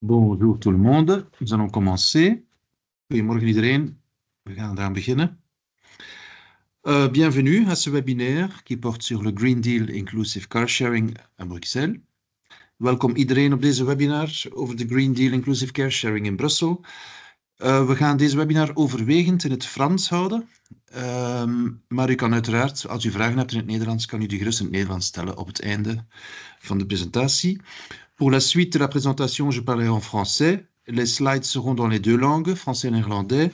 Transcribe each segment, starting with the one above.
Bonjour tout le monde, nous allons commencer. Goedemorgen iedereen, we gaan eraan beginnen. Bienvenue à ce webinaire qui porte sur le Green Deal Inclusive Car Sharing à Bruxelles. Welkom iedereen op deze webinar over de Green Deal Inclusive Car Sharing in Brussel. We gaan deze webinar overwegend in het Frans houden, maar u kan uiteraard, als u vragen hebt in het Nederlands, kan u die gerust in het Nederlands stellen op het einde van de presentatie. Pour la suite de la présentation, je parlerai en français. Les slides seront dans les deux langues, français et néerlandais.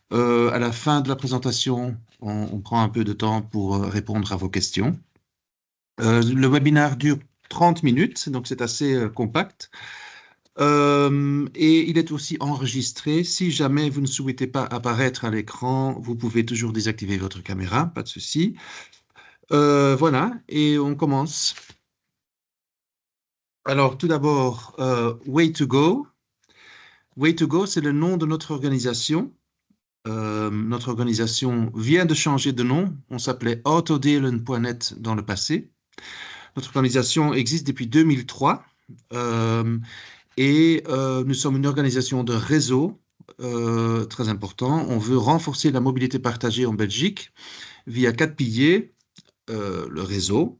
À la fin de la présentation, on prend un peu de temps pour répondre à vos questions. Le webinaire dure 30 minutes, donc c'est assez compact. Et il est aussi enregistré. Si jamais vous ne souhaitez pas apparaître à l'écran, vous pouvez toujours désactiver votre caméra, pas de souci. Voilà, et on commence. Alors, tout d'abord, Way to Go. Way to Go, c'est le nom de notre organisation. Notre organisation vient de changer de nom. On s'appelait Autodelen.net dans le passé. Notre organisation existe depuis 2003 et nous sommes une organisation de réseau très important. On veut renforcer la mobilité partagée en Belgique via 4 piliers. Le réseau,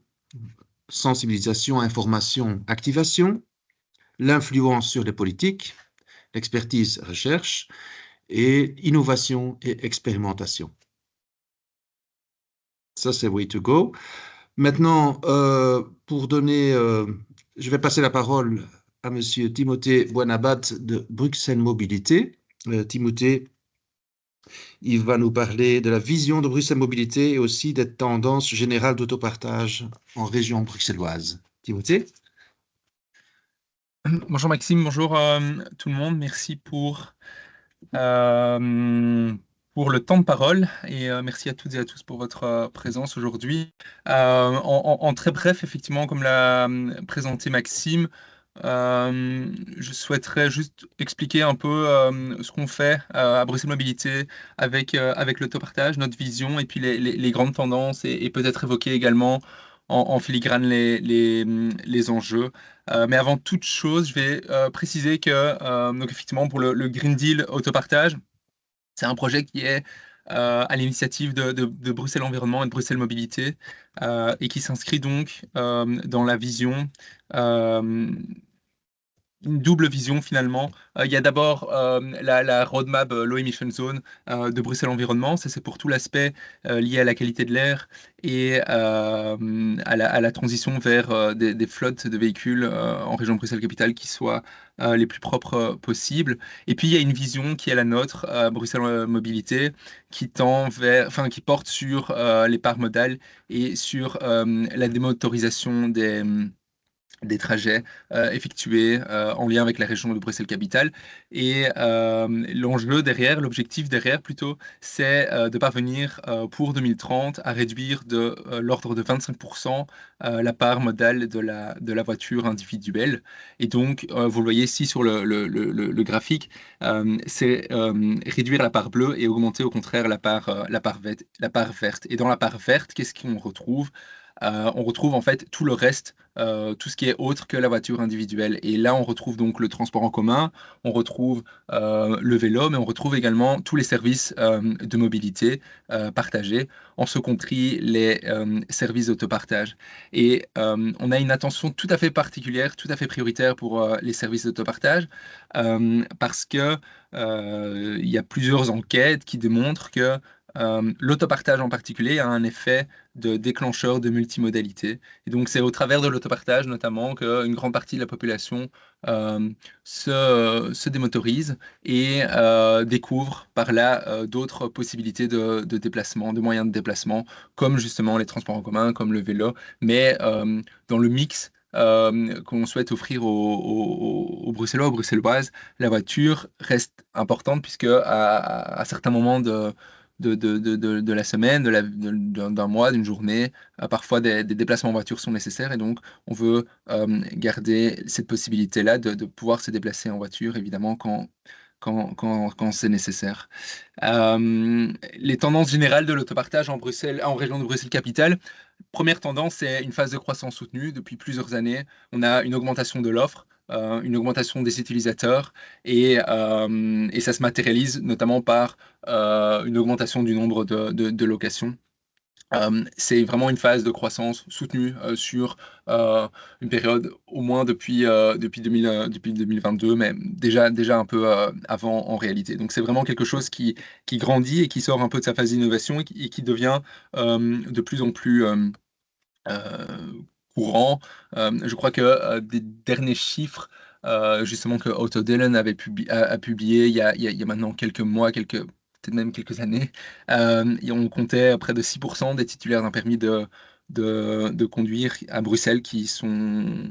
sensibilisation, information, activation, l'influence sur les politiques, l'expertise, recherche, et innovation et expérimentation. Ça, c'est Way to Go. Maintenant, pour donner, je vais passer la parole à Monsieur Timothée Buenabat de Bruxelles Mobilité. Timothée, il va nous parler de la vision de Bruxelles Mobilité et aussi des tendances générales d'autopartage en région bruxelloise. Timothée? Bonjour Maxime, bonjour tout le monde. Merci pour le temps de parole et merci à toutes et à tous pour votre présence aujourd'hui. En très bref, effectivement, comme l'a présenté Maxime, je souhaiterais juste expliquer un peu ce qu'on fait à Bruxelles Mobilité avec l'autopartage, notre vision et puis les grandes tendances et peut-être évoquer également en filigrane les enjeux. Mais avant toute chose, je vais préciser que donc effectivement pour le Green Deal autopartage, c'est un projet qui est à l'initiative de Bruxelles Environnement et de Bruxelles Mobilité et qui s'inscrit donc dans la vision une double vision finalement. Il y a d'abord la roadmap Low Emission Zone de Bruxelles Environnement, ça c'est pour tout l'aspect lié à la qualité de l'air et à la transition vers des flottes de véhicules en région Bruxelles-Capitale qui soient les plus propres possibles. Et puis il y a une vision qui est la nôtre, Bruxelles Mobilité, qui tend vers, enfin qui porte sur les parts modales et sur la démotorisation des trajets effectués en lien avec la région de Bruxelles-Capitale. Et l'enjeu derrière, l'objectif derrière plutôt, c'est de parvenir pour 2030 à réduire de l'ordre de 25% la part modale de la voiture individuelle. Et donc, vous le voyez ici sur le graphique, c'est réduire la part bleue et augmenter au contraire la part verte. Et dans la part verte, qu'est-ce qu'on retrouve? On retrouve en fait tout le reste, tout ce qui est autre que la voiture individuelle. Et là, on retrouve donc le transport en commun, on retrouve le vélo, mais on retrouve également tous les services de mobilité partagés, en ce compris les services d'autopartage. Et on a une attention tout à fait particulière, tout à fait prioritaire pour les services d'autopartage, parce que il y a plusieurs enquêtes qui démontrent que l'autopartage en particulier a un effet de déclencheur de multimodalité. Et donc, c'est au travers de l'autopartage, notamment, qu'une grande partie de la population se démotorise et découvre par là d'autres possibilités de déplacement, de moyens de déplacement, comme justement les transports en commun, comme le vélo, mais dans le mix qu'on souhaite offrir aux Bruxellois, aux Bruxelloises, la voiture reste importante puisque à certains moments de la semaine, d'un mois, d'une journée. Parfois, des déplacements en voiture sont nécessaires et donc on veut garder cette possibilité-là de pouvoir se déplacer en voiture, évidemment, quand c'est nécessaire. Les tendances générales de l'autopartage en région de Bruxelles-Capitale. Première tendance, c'est une phase de croissance soutenue. Depuis plusieurs années, on a une augmentation de l'offre une augmentation des utilisateurs et ça se matérialise notamment par une augmentation du nombre de locations. C'est vraiment une phase de croissance soutenue sur une période au moins depuis 2022, mais déjà un peu avant en réalité. Donc c'est vraiment quelque chose qui grandit et qui sort un peu de sa phase d'innovation et qui devient de plus en plus courant. Je crois que des derniers chiffres justement que Otto Dillon a publié il y a maintenant quelques mois, peut-être même quelques années, et on comptait près de 6% des titulaires d'un permis de conduire à Bruxelles qui ont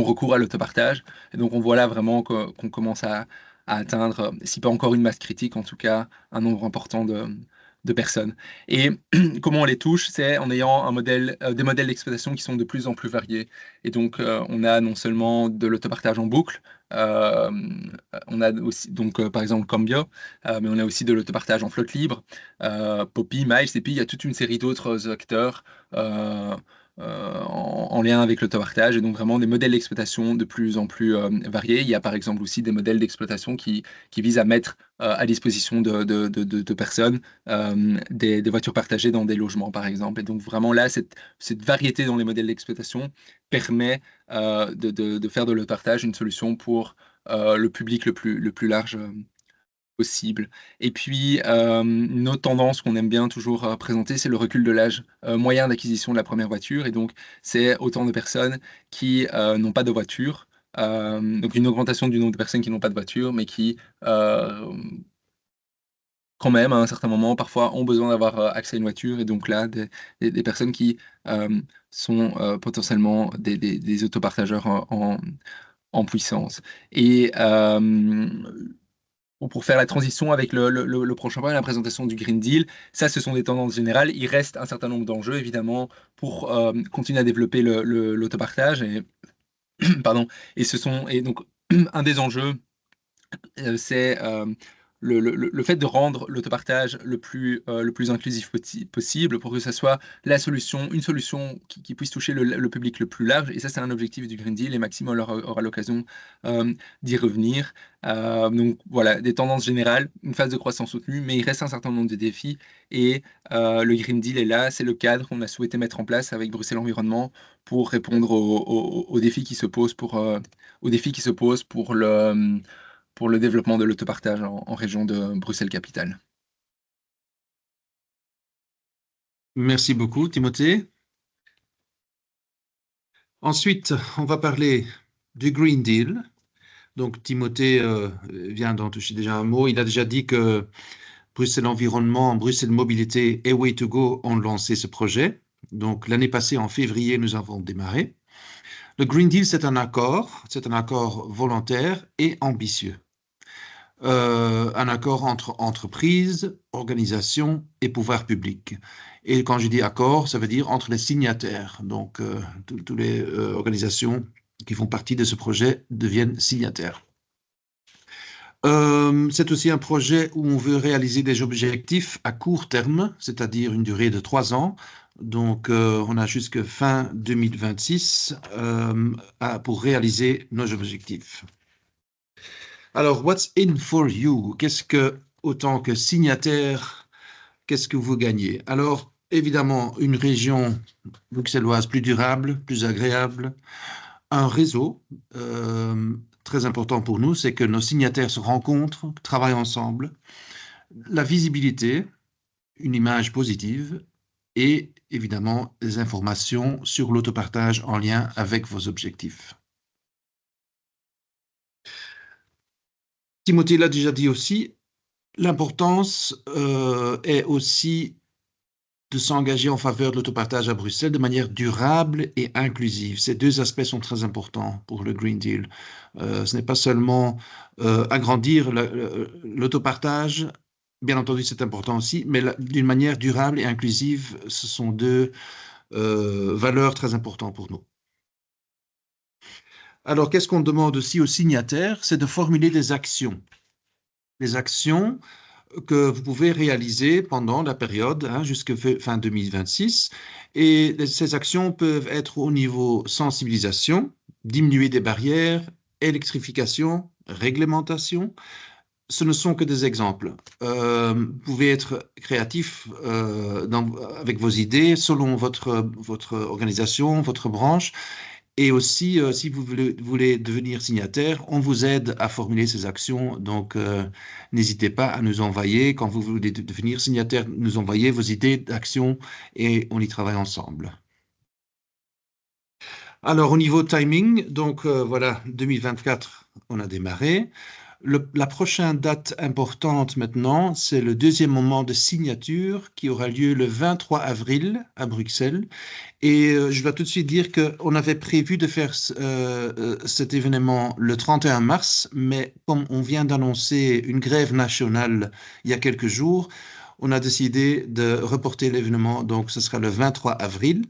recours à l'autopartage. Et donc on voit là vraiment qu'on commence à atteindre, si pas encore une masse critique, en tout cas un nombre important de personnes. Et comment on les touche, c'est en ayant des modèles d'exploitation qui sont de plus en plus variés. Et donc, on a non seulement de l'autopartage en boucle, euh, on a aussi, donc, par exemple, Cambio, mais on a aussi de l'autopartage en flotte libre, Poppy, Miles, et puis il y a toute une série d'autres acteurs en lien avec l'autopartage, et donc vraiment des modèles d'exploitation de plus en plus variés. Il y a par exemple aussi des modèles d'exploitation qui visent à mettre à disposition de personnes des voitures partagées dans des logements, par exemple. Et donc vraiment là, cette variété dans les modèles d'exploitation permet de faire de l'autopartage une solution pour le public le plus large possible. Et puis, une autre tendance qu'on aime bien toujours présenter, c'est le recul de l'âge moyen d'acquisition de la première voiture. Et donc, c'est autant de personnes qui n'ont pas de voiture. Donc, une augmentation du nombre de personnes qui n'ont pas de voiture, mais qui, quand même, à un certain moment, parfois, ont besoin d'avoir accès à une voiture. Et donc là, des personnes qui sont potentiellement des autopartageurs en puissance. Et pour faire la transition avec le prochain point, la présentation du Green Deal, ça, ce sont des tendances générales. Il reste un certain nombre d'enjeux, évidemment, pour continuer à développer l'autopartage. Et, pardon, et donc, un des enjeux, c'est le fait de rendre l'autopartage le plus inclusif possible pour que ça soit une solution qui puisse toucher le public le plus large. Et ça, c'est un objectif du Green Deal et Maxime aura l'occasion d'y revenir. Donc voilà, des tendances générales, une phase de croissance soutenue, mais il reste un certain nombre de défis et le Green Deal est là, c'est le cadre qu'on a souhaité mettre en place avec Bruxelles Environnement pour répondre aux défis qui se posent pour le développement de l'autopartage en région de Bruxelles-Capitale. Merci beaucoup, Timothée. Ensuite, on va parler du Green Deal. Donc, Timothée vient d'en toucher déjà un mot. Il a déjà dit que Bruxelles Environnement, Bruxelles Mobilité et Way2Go ont lancé ce projet. Donc, l'année passée, en février, nous avons démarré. Le Green Deal, c'est un accord volontaire et ambitieux. Un accord entre entreprises, organisations et pouvoirs publics. Et quand je dis accord, ça veut dire entre les signataires. Donc, toutes les organisations qui font partie de ce projet deviennent signataires. C'est aussi un projet où on veut réaliser des objectifs à court terme, c'est-à-dire une durée de 3 ans. Donc, on a jusqu'à fin 2026 pour réaliser nos objectifs. Alors, what's in for you? Autant que signataire, qu'est-ce que vous gagnez? Alors, évidemment, une région bruxelloise plus durable, plus agréable, un réseau très important pour nous, c'est que nos signataires se rencontrent, travaillent ensemble, la visibilité, une image positive et évidemment des informations sur l'autopartage en lien avec vos objectifs. Timothée l'a déjà dit aussi, l'importance est aussi de s'engager en faveur de l'autopartage à Bruxelles de manière durable et inclusive. Ces deux aspects sont très importants pour le Green Deal. Ce n'est pas seulement agrandir l'autopartage, bien entendu c'est important aussi, mais d'une manière durable et inclusive, ce sont deux valeurs très importantes pour nous. Alors, qu'est-ce qu'on demande aussi aux signataires? C'est de formuler des actions. Des actions que vous pouvez réaliser pendant la période jusqu'à fin 2026. Et ces actions peuvent être au niveau sensibilisation, diminuer des barrières, électrification, réglementation. Ce ne sont que des exemples. Vous pouvez être créatif avec vos idées selon votre organisation, votre branche. Et aussi, si vous voulez devenir signataire, on vous aide à formuler ces actions. Donc, n'hésitez pas à nous envoyer, quand vous voulez devenir signataire, nous envoyer vos idées d'action et on y travaille ensemble. Alors, au niveau timing, donc voilà, 2024, on a démarré. La prochaine date importante maintenant, c'est le deuxième moment de signature qui aura lieu le 23 avril à Bruxelles. Et je dois tout de suite dire qu'on avait prévu de faire cet événement le 31 mars, mais comme on vient d'annoncer une grève nationale il y a quelques jours, on a décidé de reporter l'événement, donc ce sera le 23 avril.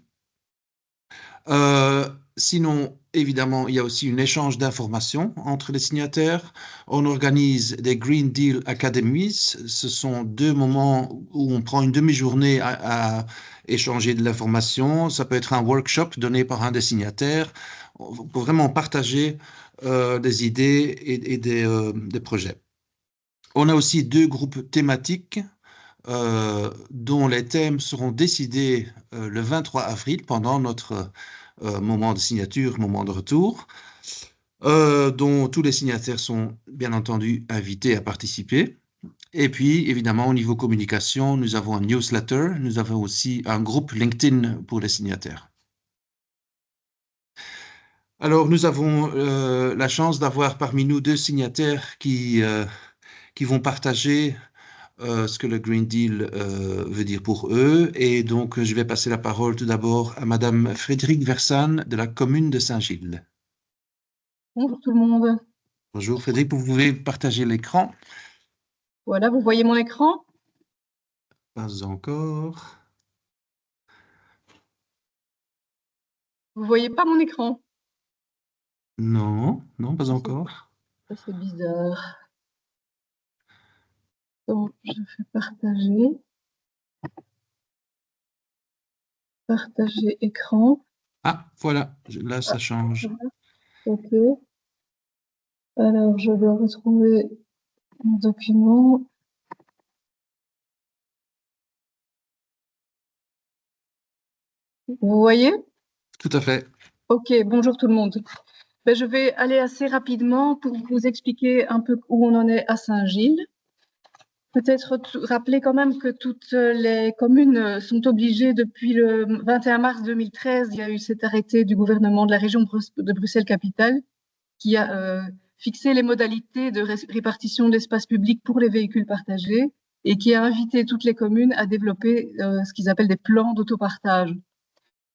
Sinon, évidemment, il y a aussi un échange d'informations entre les signataires. On organise des Green Deal Academies. Ce sont 2 moments où on prend une demi-journée à échanger de l'information. Ça peut être un workshop donné par un des signataires pour vraiment partager des idées et des projets. On a aussi 2 groupes thématiques dont les thèmes seront décidés le 23 avril pendant notre moment de signature, moment de retour, dont tous les signataires sont bien entendu invités à participer. Et puis, évidemment, au niveau communication, nous avons un newsletter, nous avons aussi un groupe LinkedIn pour les signataires. Alors, nous avons la chance d'avoir parmi nous 2 signataires qui vont partager ce que le Green Deal veut dire pour eux. Et donc, je vais passer la parole tout d'abord à Madame Frédérique Versanne de la commune de Saint-Gilles. Bonjour tout le monde. Bonjour Frédérique, vous pouvez partager l'écran? Voilà, vous voyez mon écran? Pas encore. Vous voyez pas mon écran? Non, non, pas encore. Ça, c'est bizarre. Donc, je fais partager. Partager écran. Ah, voilà, là, ça change. Ok. Alors, je dois retrouver mon document. Vous voyez? Tout à fait. Ok, bonjour tout le monde. Ben, je vais aller assez rapidement pour vous expliquer un peu où on en est à Saint-Gilles. Peut-être rappeler quand même que toutes les communes sont obligées depuis le 21 mars 2013, il y a eu cet arrêté du gouvernement de la région de Bruxelles-Capitale qui a fixé les modalités de répartition de l'espace public pour les véhicules partagés et qui a invité toutes les communes à développer ce qu'ils appellent des plans d'autopartage.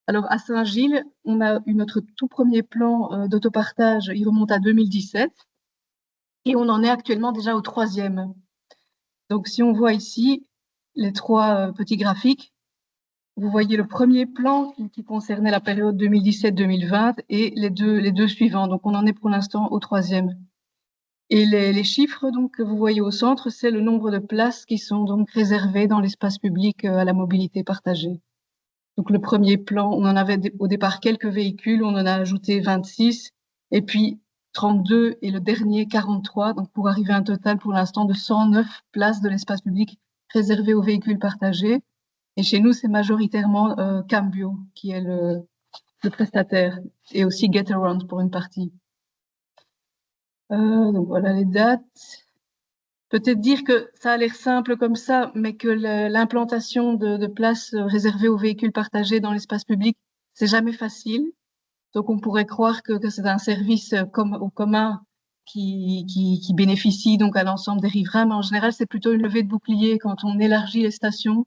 Alors à Saint-Gilles, on a eu notre tout premier plan d'autopartage, il remonte à 2017 et on en est actuellement déjà au 3e. Donc, si on voit ici les 3 petits graphiques, vous voyez le premier plan qui concernait la période 2017-2020 et les deux suivants. Donc, on en est pour l'instant au 3e. Et les chiffres donc, que vous voyez au centre, c'est le nombre de places qui sont donc réservées dans l'espace public à la mobilité partagée. Donc, le premier plan, on en avait au départ quelques véhicules, on en a ajouté 26. Et puis, 32 et le dernier 43, donc pour arriver à un total pour l'instant de 109 places de l'espace public réservées aux véhicules partagés. Et chez nous, c'est majoritairement Cambio qui est le prestataire et aussi Getaround pour une partie. Donc voilà les dates. Peut-être dire que ça a l'air simple comme ça, mais que l'implantation de places réservées aux véhicules partagés dans l'espace public, c'est jamais facile. Donc, on pourrait croire que c'est un service au commun qui bénéficie donc à l'ensemble des riverains, mais en général, c'est plutôt une levée de bouclier quand on élargit les stations.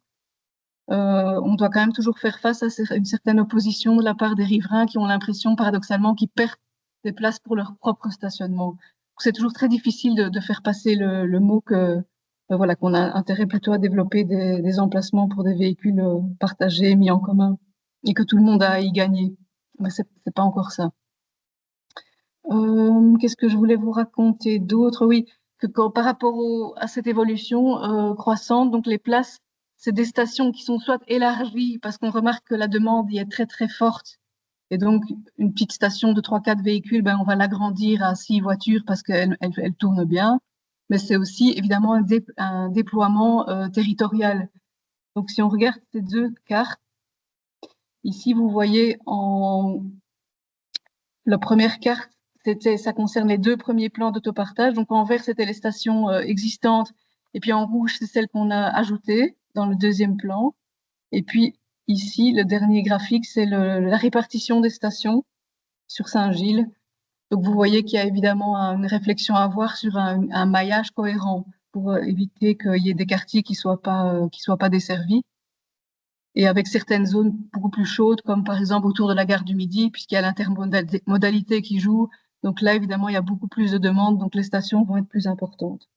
On doit quand même toujours faire face à une certaine opposition de la part des riverains qui ont l'impression, paradoxalement, qu'ils perdent des places pour leur propre stationnement. C'est toujours très difficile de faire passer le mot que voilà, qu'on a intérêt plutôt à développer des emplacements pour des véhicules partagés, mis en commun, et que tout le monde a à y gagner. Mais c'est pas encore ça. Qu'est-ce que je voulais vous raconter d'autre? Oui, que par rapport à cette évolution croissante, donc les places, c'est des stations qui sont soit élargies parce qu'on remarque que la demande y est très très forte Et donc, une petite station de 3-4 véhicules, ben, on va l'agrandir à 6 voitures parce qu'elle tourne bien. Mais c'est aussi évidemment un déploiement territorial. Donc, si on regarde ces deux cartes, ici, vous voyez la première carte, ça concerne les 2 premiers plans d'autopartage. Donc, en vert, c'était les stations existantes. Et puis, en rouge, c'est celles qu'on a ajoutées dans le 2e plan. Et puis, ici, le dernier graphique, c'est la répartition des stations sur Saint-Gilles. Donc, vous voyez qu'il y a évidemment une réflexion à avoir sur un maillage cohérent pour éviter qu'il y ait des quartiers qui soient pas desservis. Et avec certaines zones beaucoup plus chaudes, comme par exemple autour de la gare du Midi, puisqu'il y a l'intermodalité qui joue. Donc là, évidemment, il y a beaucoup plus de demandes, donc les stations vont être plus importantes.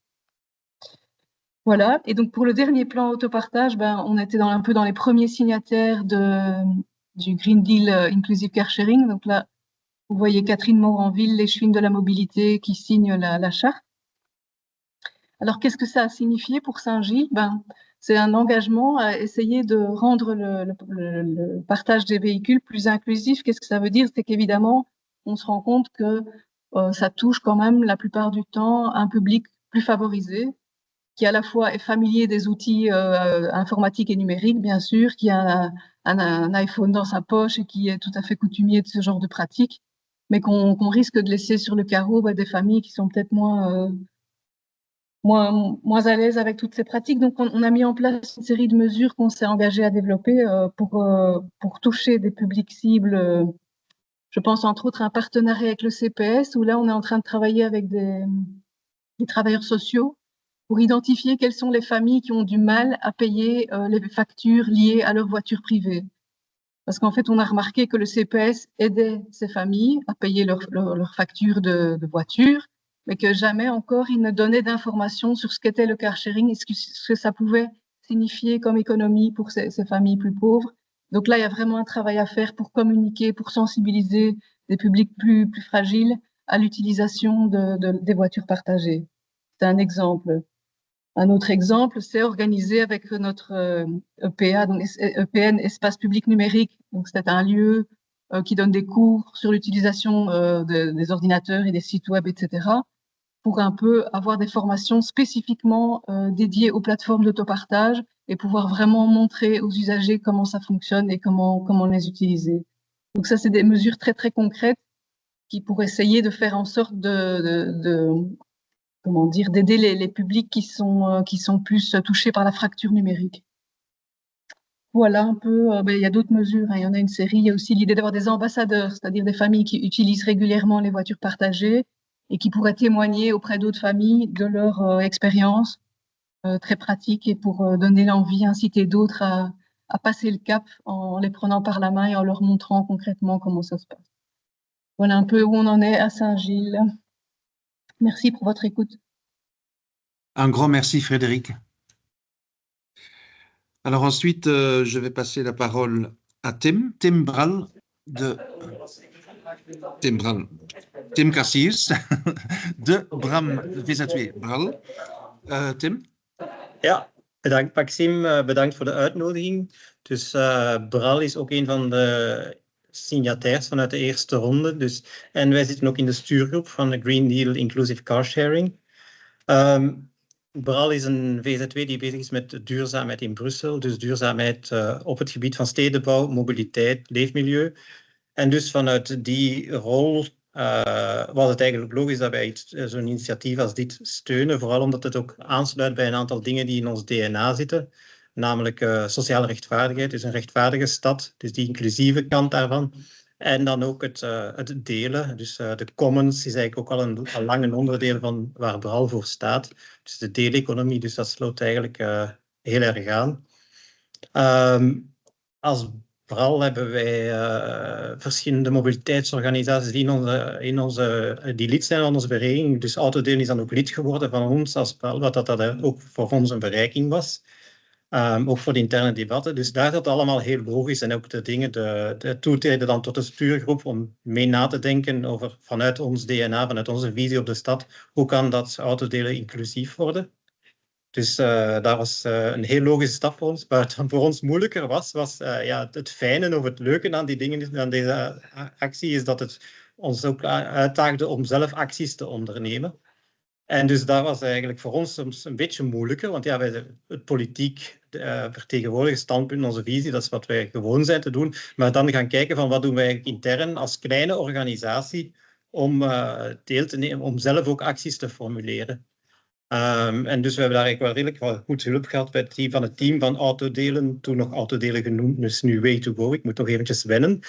Voilà. Et donc, pour le dernier plan autopartage, ben, on était un peu dans les premiers signataires du Green Deal Inclusive Car Sharing. Donc là, vous voyez Catherine Moranville, l'échevine de la mobilité, qui signe la charte. Alors, qu'est-ce que ça a signifié pour Saint-Gilles? Ben, c'est un engagement à essayer de rendre le partage des véhicules plus inclusif. Qu'est-ce que ça veut dire? C'est qu'évidemment, on se rend compte que ça touche quand même la plupart du temps un public plus favorisé, qui à la fois est familier des outils informatiques et numériques, bien sûr, qui a un iPhone dans sa poche et qui est tout à fait coutumier de ce genre de pratique, mais qu'on risque de laisser sur le carreau des familles qui sont peut-être moins à l'aise avec toutes ces pratiques. Donc, on a mis en place une série de mesures qu'on s'est engagé à développer pour toucher des publics cibles. Je pense entre autres à un partenariat avec le CPS, où là, on est en train de travailler avec des travailleurs sociaux pour identifier quelles sont les familles qui ont du mal à payer les factures liées à leur voiture privée. Parce qu'en fait, on a remarqué que le CPS aidait ces familles à payer leurs factures de voiture, mais que jamais encore il ne donnait d'informations sur ce qu'était le car sharing et ce que ça pouvait signifier comme économie pour ces familles plus pauvres. Donc là, il y a vraiment un travail à faire pour communiquer, pour sensibiliser des publics plus fragiles à l'utilisation des voitures partagées. C'est un exemple. Un autre exemple, c'est organisé avec notre EPA, donc EPN, Espace Public Numérique. Donc, c'est un lieu qui donne des cours sur l'utilisation des ordinateurs et des sites web, etc., pour un peu avoir des formations spécifiquement dédiées aux plateformes d'autopartage et pouvoir vraiment montrer aux usagers comment ça fonctionne et comment les utiliser. Donc ça, c'est des mesures très, très concrètes qui pour essayer de faire en sorte d'aider les publics qui sont plus touchés par la fracture numérique. Voilà un peu, il y a d'autres mesures, il y en a une série. Il y a aussi l'idée d'avoir des ambassadeurs, c'est-à-dire des familles qui utilisent régulièrement les voitures partagées et qui pourraient témoigner auprès d'autres familles de leur expérience très pratique et pour donner l'envie, inciter d'autres à passer le cap en les prenant par la main et en leur montrant concrètement comment ça se passe. Voilà un peu où on en est à Saint-Gilles. Merci pour votre écoute. Un grand merci, Frédéric. Alors ensuite, je vais passer la parole à Tim Bral, Tim Cassius, de Bram VZW Bral. Tim? Ja, bedankt Maxime, bedankt voor de uitnodiging. Dus Bral is ook een van de signataires vanuit de eerste ronde. Dus, en wij zitten ook in de stuurgroep van de Green Deal Inclusive Car Sharing. Bral is een VZW die bezig is met duurzaamheid in Brussel. Dus duurzaamheid op het gebied van stedenbouw, mobiliteit, leefmilieu. En dus vanuit die rol was het eigenlijk logisch dat wij zo'n initiatief als dit steunen. Vooral omdat het ook aansluit bij een aantal dingen die in ons DNA zitten. Namelijk sociale rechtvaardigheid, dus een rechtvaardige stad. Dus die inclusieve kant daarvan. En dan ook het delen. Dus de commons is eigenlijk ook al een lang een onderdeel van waar Bral voor staat. Dus de deeleconomie, dus dat sloot eigenlijk heel erg aan. Als Bral hebben wij verschillende mobiliteitsorganisaties die lid zijn van onze vereniging. Dus Autodelen is dan ook lid geworden van ons als Bral, wat dat ook voor ons een verrijking was. Ook voor de interne debatten. Dus daar is dat allemaal heel logisch. En ook de dingen, de toetreden dan tot de stuurgroep om mee na te denken over vanuit ons DNA, vanuit onze visie op de stad, hoe kan dat autodelen inclusief worden. Dus dat was een heel logische stap voor ons. Maar wat voor ons moeilijker was het fijne of het leuke aan die dingen, aan deze actie, is dat het ons ook uitdaagde om zelf acties te ondernemen. En dus dat was eigenlijk voor ons soms een beetje moeilijker, want ja, wij, het politiek vertegenwoordigen standpunt, onze visie, dat is wat wij gewoon zijn te doen. Maar dan gaan kijken van wat doen wij intern als kleine organisatie om deel te nemen, om zelf ook acties te formuleren. En dus we hebben daar eigenlijk wel redelijk wel goed hulp gehad bij het team van Autodelen, toen nog Autodelen genoemd, dus nu Way2Go. Ik moet nog eventjes wennen.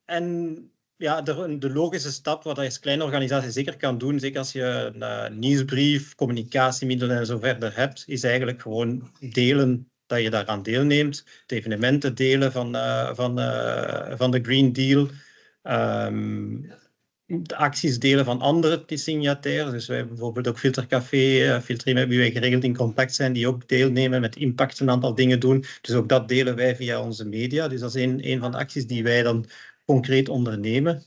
En ja, de logische stap wat je als kleine organisatie zeker kan doen, zeker als je een nieuwsbrief, communicatiemiddelen en zo verder hebt, is eigenlijk gewoon delen dat je daaraan deelneemt, de evenementen delen van de Green Deal, de acties delen van andere signataires. Dus wij hebben bijvoorbeeld ook Filtercafé, Filtrim hebben wij geregeld in contact zijn, die ook deelnemen met Impact een aantal dingen doen. Dus ook dat delen wij via onze media. Dus dat is een van de acties die wij dan concreet ondernemen.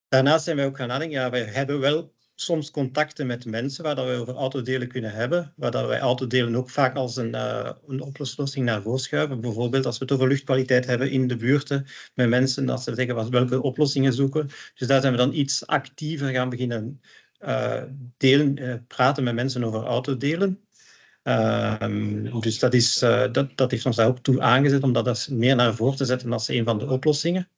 Daarnaast zijn wij ook gaan nadenken, ja, wij hebben wel soms contacten met mensen waar dat wij over autodelen kunnen hebben, waar dat wij autodelen ook vaak als een oplossing naar voren schuiven. Bijvoorbeeld als we het over luchtkwaliteit hebben in de buurten met mensen, als ze zeggen welke oplossingen zoeken. Dus daar zijn we dan iets actiever gaan beginnen praten met mensen over autodelen. Dus dat heeft ons daar ook toe aangezet om dat meer naar voren te zetten als een van de oplossingen.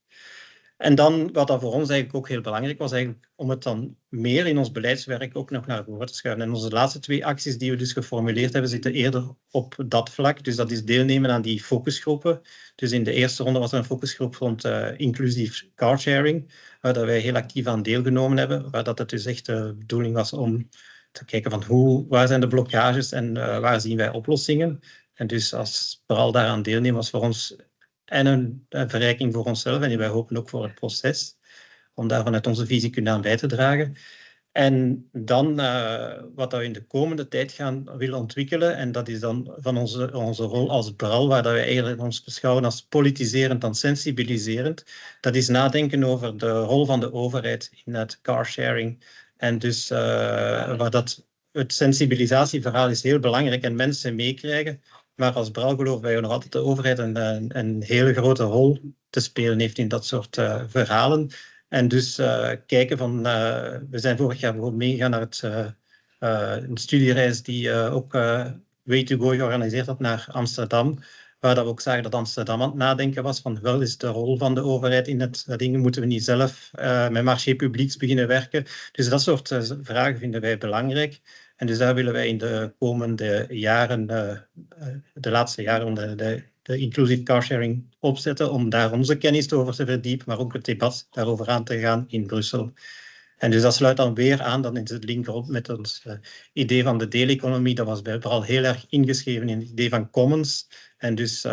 En dan, wat dat voor ons eigenlijk ook heel belangrijk was, eigenlijk om het dan meer in ons beleidswerk ook nog naar voren te schuiven. En onze laatste 2 acties die we dus geformuleerd hebben, zitten eerder op dat vlak. Dus dat is deelnemen aan die focusgroepen. Dus in de eerste ronde was er een focusgroep rond inclusief carsharing, waar dat wij heel actief aan deelgenomen hebben, waar dat het dus echt de bedoeling was om te kijken van waar zijn de blokkages en waar zien wij oplossingen. En dus als vooral daaraan deelnemen was voor ons en een verrijking voor onszelf en wij hopen ook voor het proces, om daar vanuit onze visie kunnen aan bij te dragen. En dan wat we in de komende tijd gaan willen ontwikkelen, en dat is dan van onze rol als BRAL, waar dat wij eigenlijk ons beschouwen als politiserend dan sensibiliserend, dat is nadenken over de rol van de overheid in het carsharing. En dus waar het sensibilisatieverhaal is heel belangrijk en mensen meekrijgen. Maar als BRAL geloven wij nog altijd de overheid een hele grote rol te spelen heeft in dat soort verhalen. En dus kijken van, we zijn vorig jaar bijvoorbeeld meegegaan naar een studiereis die ook Way2Go georganiseerd had naar Amsterdam, waar dat we ook zagen dat Amsterdam aan het nadenken was van wel is de rol van de overheid in het ding, moeten we niet zelf met marché publieks beginnen werken. Dus dat soort vragen vinden wij belangrijk. En dus daar willen wij in de komende jaren, de laatste jaren, de inclusive carsharing opzetten om daar onze kennis over te verdiepen, maar ook het debat daarover aan te gaan in Brussel. En dus dat sluit dan weer aan, dan is het link op met ons idee van de deeleconomie. Dat was vooral heel erg ingeschreven in het idee van commons. En dus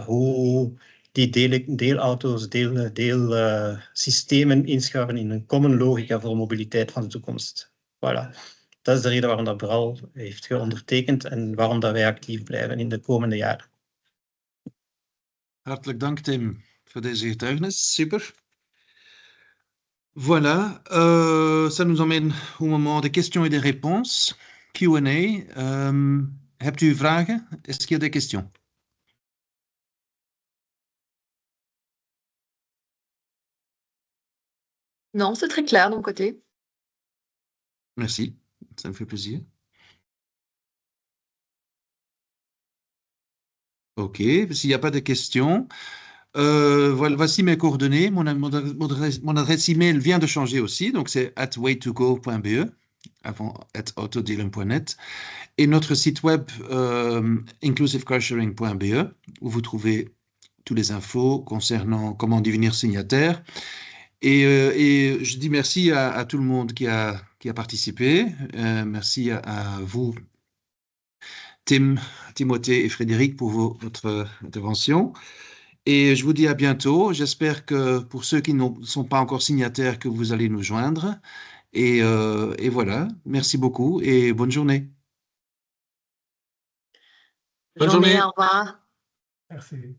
hoe die deelauto's, deelsystemen inschuiven in een common logica voor mobiliteit van de toekomst. Voilà. Dat is de reden waarom dat BRAL heeft geondertekend en waarom dat wij actief blijven in de komende jaren. Hartelijk dank, Tim, voor deze getuigenis. Super. Voilà, ça nous emmène au moment des questions et des réponses. Q&A. Hebt u vragen? Est-ce qu'il y a des questions? Non, c'est très clair de mon côté. Merci, ça me fait plaisir. Ok, s'il n'y a pas de questions, voici mes coordonnées. Mon adresse email vient de changer aussi, donc c'est @way2go.be, avant @autodelen.net, et notre site web inclusivecarsharing.be, où vous trouvez toutes les infos concernant comment devenir signataire. Et je dis merci à tout le monde qui a participé. Merci à vous, Tim, Timothée et Frédéric, pour votre intervention. Et je vous dis à bientôt. J'espère que pour ceux qui ne sont pas encore signataires, que vous allez nous joindre. Et voilà, merci beaucoup et bonne journée. Bonne journée, au revoir. Merci.